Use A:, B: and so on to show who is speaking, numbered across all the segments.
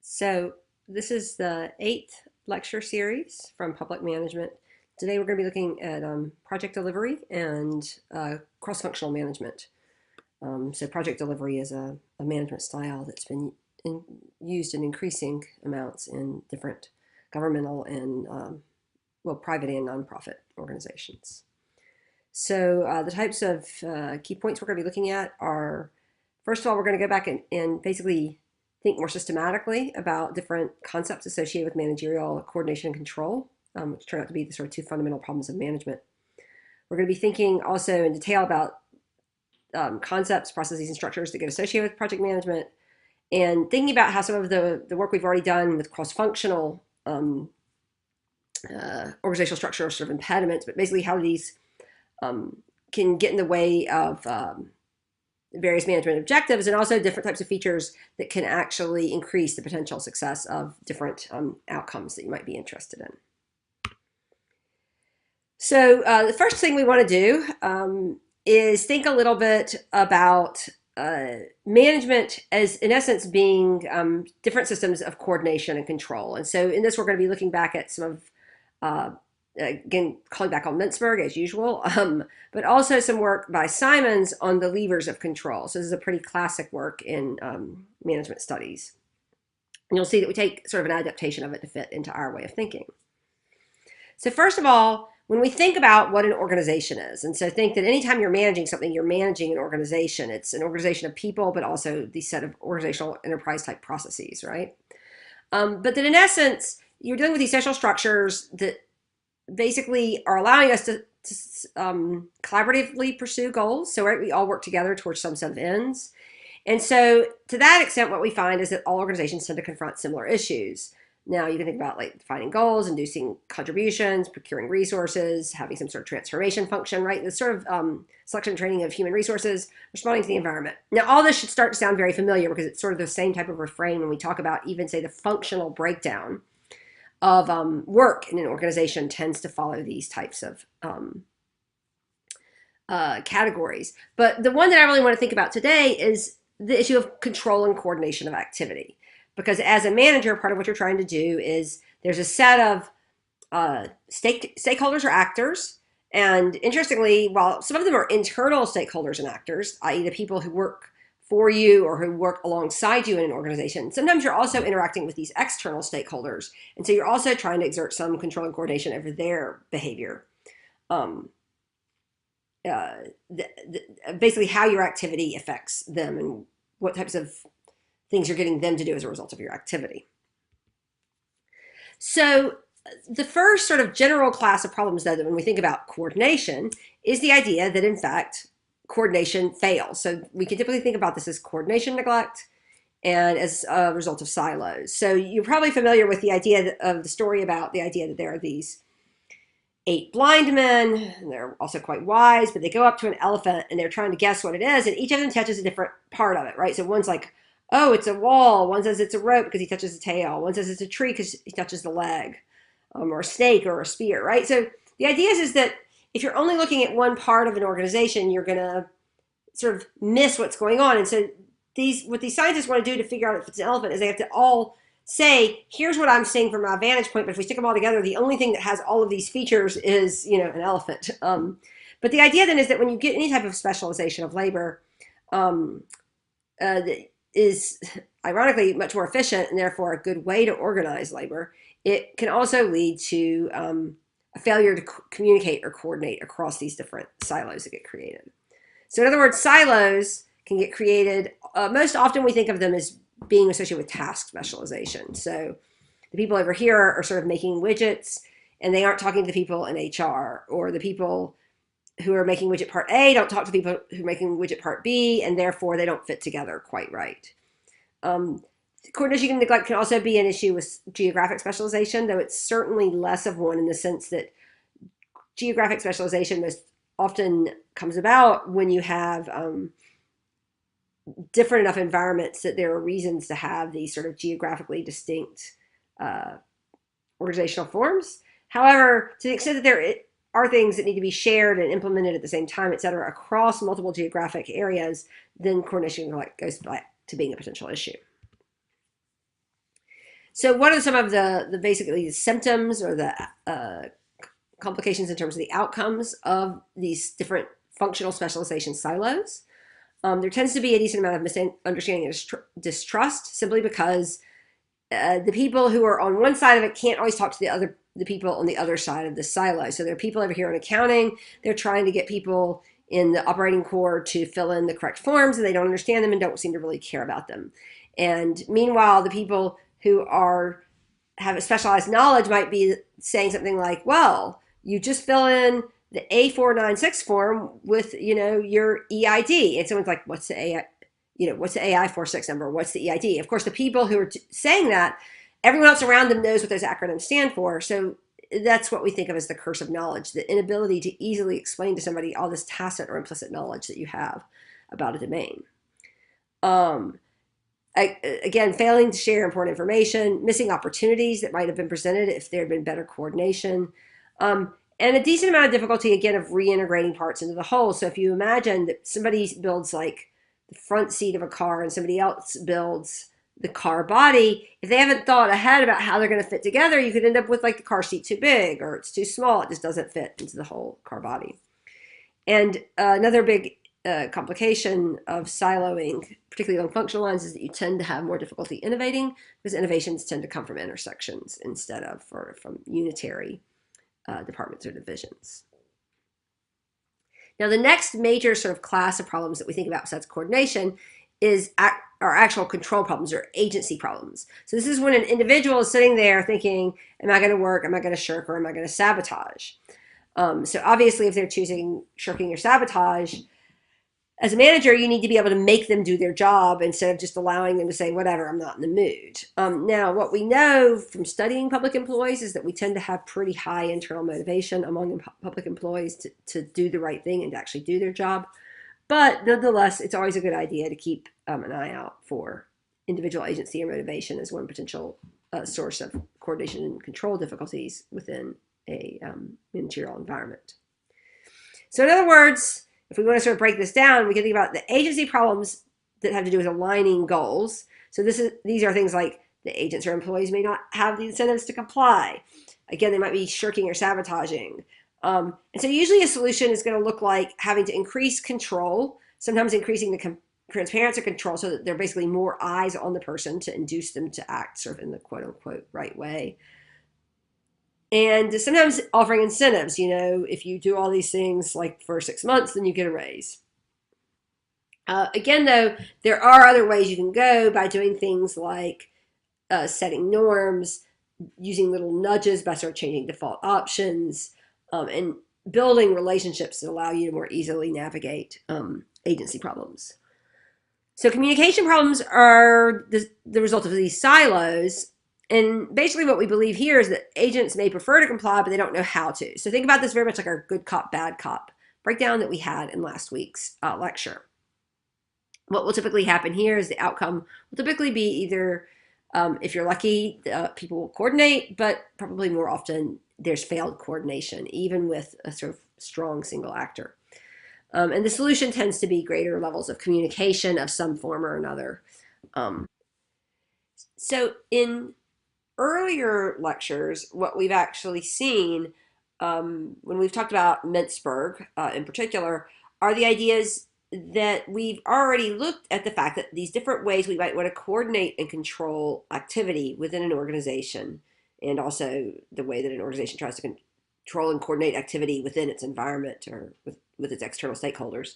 A: So this is the 8th lecture series from Public Management. Today we're going to be looking at project delivery and cross-functional management. So project delivery is a management style that's been used in increasing amounts in different governmental and, well, private and nonprofit organizations. So the types of key points we're going to be looking at are, first of all, we're going to go back and basically think more systematically about different concepts associated with managerial coordination and control, which turn out to be the sort of two fundamental problems of management. We're going to be thinking also in detail about concepts, processes, and structures that get associated with project management, and thinking about how some of the work we've already done with cross-functional organizational structure are sort of impediments, but basically how these can get in the way of various management objectives, and also different types of features that can actually increase the potential success of different outcomes that you might be interested in. So the first thing we want to do is think a little bit about management as, in essence, being different systems of coordination and control. And so in this, we're going to be looking back at some of again, calling back on Mintzberg as usual, but also some work by Simons on the levers of control. So this is a pretty classic work in management studies. And you'll see that we take sort of an adaptation of it to fit into our way of thinking. So first of all, when we think about what an organization is, and so think that anytime you're managing something, you're managing an organization. It's an organization of people, but also the set of organizational enterprise type processes, right? But that in essence, you're dealing with these social structures that basically are allowing us to collaboratively pursue goals. So we all work together towards some set of ends. And so to that extent, what we find is that all organizations tend to confront similar issues. Now you can think about like defining goals, inducing contributions, procuring resources, having some sort of transformation function, right? The sort of selection and training of human resources, responding to the environment. Now all this should start to sound very familiar because it's sort of the same type of refrain when we talk about even say the functional breakdown of work in an organization tends to follow these types of categories. But the one that I really want to think about today is the issue of control and coordination of activity. Because as a manager, part of what you're trying to do is there's a set of stakeholders or actors. And interestingly, while some of them are internal stakeholders and actors, i.e. the people who work for you or who work alongside you in an organization, sometimes you're also interacting with these external stakeholders. And so you're also trying to exert some control and coordination over their behavior. Basically how your activity affects them and what types of things you're getting them to do as a result of your activity. So the first sort of general class of problems, though, that when we think about coordination is the idea that, in fact, coordination fails. So we can typically think about this as coordination neglect and as a result of silos. So you're probably familiar with the idea of the story about the idea that there are these 8 blind men, and they're also quite wise, but they go up to an elephant and they're trying to guess what it is, and each of them touches a different part of it, right? So one's like, oh, it's a wall. One says it's a rope because he touches the tail. One says it's a tree because he touches the leg, or a snake or a spear, right? So the idea is that if you're only looking at one part of an organization, you're going to sort of miss what's going on. And so what these scientists want to do to figure out if it's an elephant is they have to all say, here's what I'm seeing from my vantage point, but if we stick them all together, the only thing that has all of these features is, you know, an elephant. But the idea then is that when you get any type of specialization of labor, is ironically much more efficient and therefore a good way to organize labor, it can also lead to a failure to communicate or coordinate across these different silos that get created. So in other words, silos can get created. Most often we think of them as being associated with task specialization. So the people over here are sort of making widgets and they aren't talking to the people in HR, or the people who are making widget part A don't talk to people who are making widget part B, and therefore they don't fit together quite right. Coordination and neglect can also be an issue with geographic specialization, though it's certainly less of one in the sense that geographic specialization most often comes about when you have different enough environments that there are reasons to have these sort of geographically distinct organizational forms. However, to the extent that there are things that need to be shared and implemented at the same time, et cetera, across multiple geographic areas, then coordination goes back to being a potential issue. So what are some of the basically the symptoms or the complications in terms of the outcomes of these different functional specialization silos? There tends to be a decent amount of misunderstanding and distrust simply because the people who are on one side of it can't always talk to the people on the other side of the silo. So there are people over here in accounting. They're trying to get people in the operating core to fill in the correct forms, and they don't understand them and don't seem to really care about them. And meanwhile, the people who are have a specialized knowledge might be saying something like, "Well, you just fill in the A496 form with your EID," and someone's like, "What's the AI? What's the AI46 number? What's the EID?" Of course, the people who are saying that, everyone else around them knows what those acronyms stand for. So that's what we think of as the curse of knowledge, the inability to easily explain to somebody all this tacit or implicit knowledge that you have about a domain. Again, failing to share important information, missing opportunities that might have been presented if there had been better coordination, and a decent amount of difficulty, again, of reintegrating parts into the whole. So if you imagine that somebody builds like the front seat of a car and somebody else builds the car body, if they haven't thought ahead about how they're going to fit together, you could end up with like the car seat too big or it's too small. It just doesn't fit into the whole car body. And another big complication of siloing, particularly along functional lines, is that you tend to have more difficulty innovating because innovations tend to come from intersections instead of from unitary departments or divisions. Now, the next major sort of class of problems that we think about besides coordination is our actual control problems or agency problems. So this is when an individual is sitting there thinking, am I going to work, am I going to shirk, or am I going to sabotage? So obviously, if they're choosing shirking or sabotage, as a manager, you need to be able to make them do their job instead of just allowing them to say, whatever, I'm not in the mood. Now, what we know from studying public employees is that we tend to have pretty high internal motivation among public employees to do the right thing and to actually do their job. But nonetheless, it's always a good idea to keep an eye out for individual agency or motivation as one potential source of coordination and control difficulties within a managerial environment. So in other words, if we want to sort of break this down, we can think about the agency problems that have to do with aligning goals. So these are things like the agents or employees may not have the incentives to comply. Again, they might be shirking or sabotaging. And so usually a solution is going to look like having to increase control, sometimes increasing the transparency of control so that there are basically more eyes on the person to induce them to act sort of in the quote unquote right way. And sometimes offering incentives, if you do all these things like for 6 months, then you get a raise. Again, though, there are other ways you can go by doing things like setting norms, using little nudges by sort of changing default options, and building relationships that allow you to more easily navigate agency problems. So communication problems are the result of these silos. And basically what we believe here is that agents may prefer to comply, but they don't know how to. So think about this very much like our good cop, bad cop breakdown that we had in last week's lecture. What will typically happen here is the outcome will typically be either, if you're lucky, people will coordinate, but probably more often there's failed coordination, even with a sort of strong single actor. And the solution tends to be greater levels of communication of some form or another. So in earlier lectures, what we've actually seen when we've talked about Mintzberg in particular are the ideas that we've already looked at the fact that these different ways we might want to coordinate and control activity within an organization, and also the way that an organization tries to control and coordinate activity within its environment or with its external stakeholders,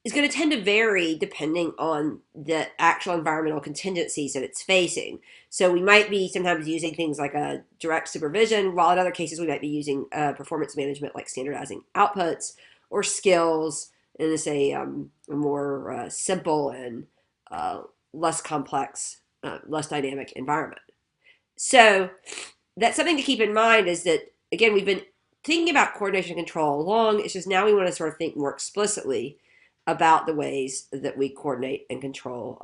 A: is going to tend to vary depending on the actual environmental contingencies that it's facing. So we might be sometimes using things like a direct supervision, while in other cases we might be using performance management like standardizing outputs or skills in a more simple and less complex, less dynamic environment. So that's something to keep in mind, is that, again, we've been thinking about coordination and control along. It's just now we want to sort of think more explicitly about the ways that we coordinate and control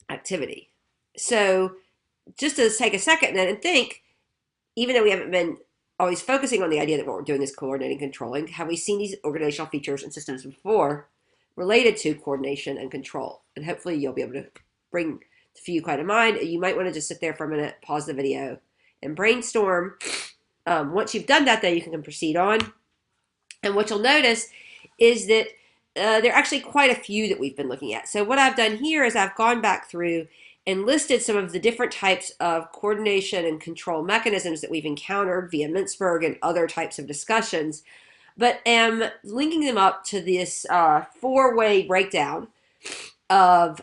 A: activity. So just to take a second then and think, even though we haven't been always focusing on the idea that what we're doing is coordinating and controlling, have we seen these organizational features and systems before related to coordination and control? And hopefully you'll be able to bring a few quite in mind, you might want to just sit there for a minute, pause the video, and brainstorm. Once you've done that, though, you can proceed on. And what you'll notice is that there are actually quite a few that we've been looking at. So what I've done here is I've gone back through and listed some of the different types of coordination and control mechanisms that we've encountered via Mintzberg and other types of discussions, but am linking them up to this four-way breakdown of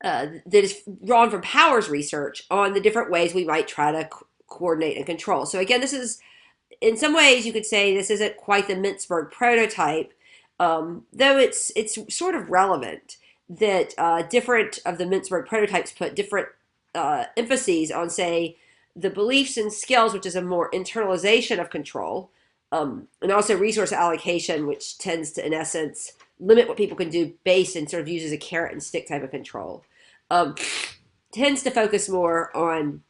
A: that is drawn from Powers research on the different ways we might try to coordinate and control. So again, this is, in some ways, you could say this isn't quite the Mintzberg prototype, though it's sort of relevant that different of the Mintzberg prototypes put different emphases on, say, the beliefs and skills, which is a more internalization of control, and also resource allocation, which tends to, in essence, limit what people can do based and sort of uses a carrot and stick type of control. Tends to focus more on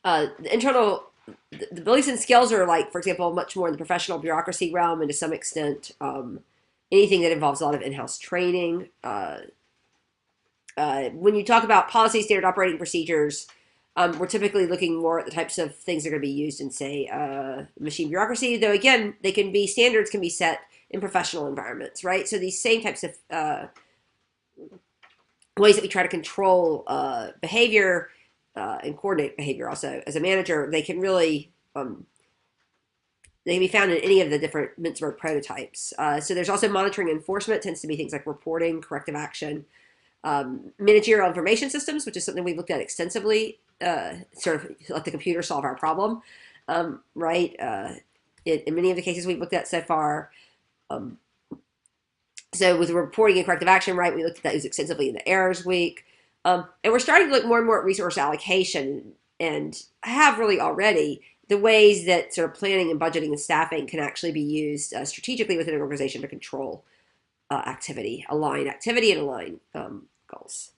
A: the internal. The beliefs and skills are, like, for example, much more in the professional bureaucracy realm, and to some extent, anything that involves a lot of in-house training. When you talk about policy, standard operating procedures, we're typically looking more at the types of things that are going to be used in, say, machine bureaucracy, though, again, they can be, standards can be set in professional environments, right? So these same types of ways that we try to control behavior and coordinate behavior also as a manager, they can really, they can be found in any of the different Mintzberg prototypes. So there's also monitoring and enforcement, tends to be things like reporting, corrective action, managerial information systems, which is something we've looked at extensively, sort of let the computer solve our problem, right? In many of the cases we've looked at so far. So with reporting and corrective action, right, we looked at that extensively in the errors week. And we're starting to look more and more at resource allocation, and have really already, the ways that sort of planning and budgeting and staffing can actually be used strategically within an organization to control activity and align goals.